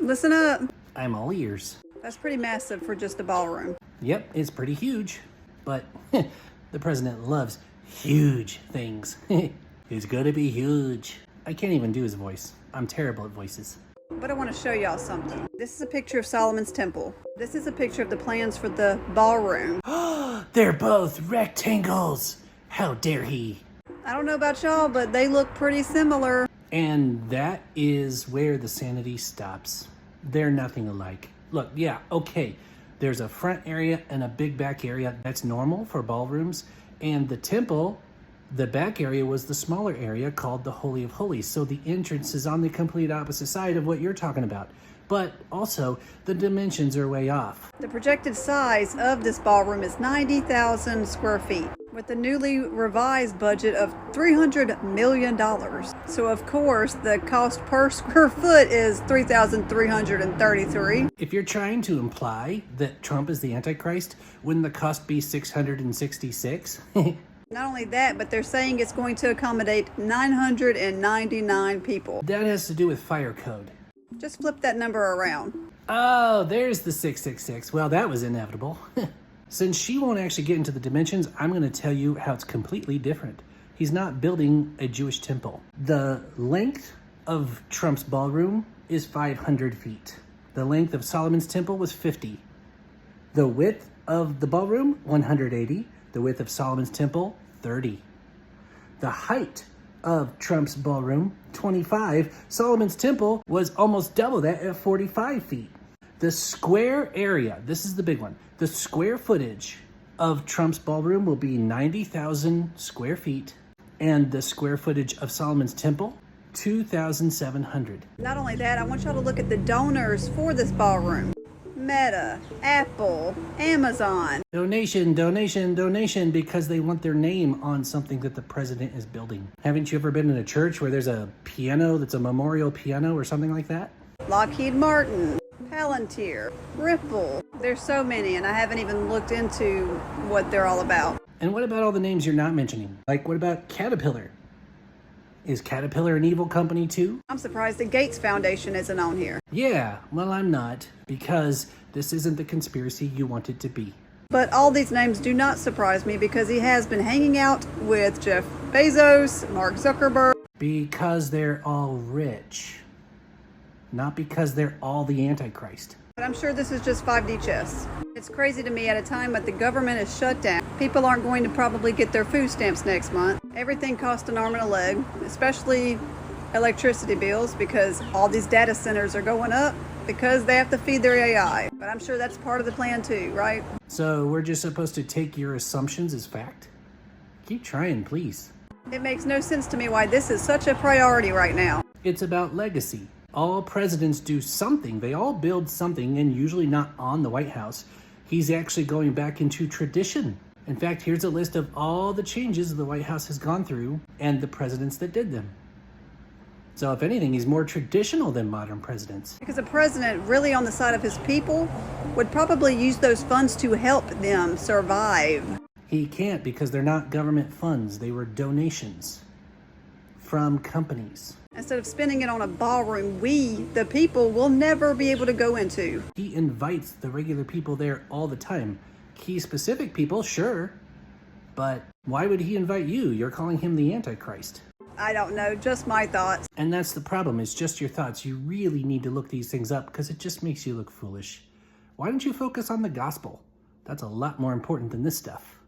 Listen up. I'm all ears. That's pretty massive for just a ballroom. Yep, it's pretty huge. But the president loves huge things. It's gonna be huge. I can't even do his voice. I'm terrible at voices. But I want to show y'all something. This is a picture of Solomon's temple. This is a picture of the plans for the ballroom. They're both rectangles. How dare he? I don't know about y'all, but they look pretty similar. And that is where the sanity stops. They're nothing alike. Look, yeah, okay. There's a front area and a big back area. That's normal for ballrooms. And the temple, the back area was the smaller area called the Holy of Holies. So the entrance is on the complete opposite side of what you're talking about. But also, the dimensions are way off. The projected size of this ballroom is 90,000 square feet, with a newly revised budget of $300 million. So of course, the cost per square foot is $3,333. If you're trying to imply that Trump is the Antichrist, wouldn't the cost be $666? Not only that, but they're saying it's going to accommodate 999 people. That has to do with fire code. Just flip that number around. Oh, there's the 666. Well, that was inevitable. Since she won't actually get into the dimensions, I'm going to tell you how it's completely different. He's not building a Jewish temple. The length of Trump's ballroom is 500 feet. The length of Solomon's temple was 50. The width of the ballroom, 180. The width of Solomon's temple, 30. The height of Trump's ballroom, 25. Solomon's temple was almost double that at 45 feet. The square area, this is the big one, the square footage of Trump's ballroom will be 90,000 square feet, and the square footage of Solomon's temple, 2,700. Not only that, I want y'all to look at the donors for this ballroom. Meta, Apple, Amazon. Donation, donation, donation, because they want their name on something that the president is building. Haven't you ever been in a church where there's a piano that's a memorial piano or something like that? Lockheed Martin, Palantir, Ripple. There's so many, and I haven't even looked into what they're all about. And what about all the names you're not mentioning? Like, what about Caterpillar? Is Caterpillar an evil company too? I'm surprised the Gates Foundation isn't on here. Yeah, well, I'm not, because this isn't the conspiracy you want it to be. But all these names do not surprise me because he has been hanging out with Jeff Bezos, Mark Zuckerberg. Because they're all rich. Not because they're all the Antichrist. But I'm sure this is just 5D chess. It's crazy to me at a time when the government is shut down. People aren't going to probably get their food stamps next month. Everything costs an arm and a leg, especially electricity bills, because all these data centers are going up because they have to feed their AI. But I'm sure that's part of the plan too, right? So we're just supposed to take your assumptions as fact? Keep trying, please. It makes no sense to me why this is such a priority right now. It's about legacy. All presidents do something. They all build something, and usually not on the White House. He's actually going back into tradition. In fact, here's a list of all the changes the White House has gone through and the presidents that did them. So if anything, he's more traditional than modern presidents. Because a president really on the side of his people would probably use those funds to help them survive. He can't because they're not government funds. They were donations from companies. Instead of spending it on a ballroom, we, the people, will never be able to go into. He invites the regular people there all the time. Key specific people, sure. But why would he invite you? You're calling him the Antichrist. I don't know, just my thoughts. And that's the problem, it's just your thoughts. You really need to look these things up because it just makes you look foolish. Why don't you focus on the gospel? That's a lot more important than this stuff.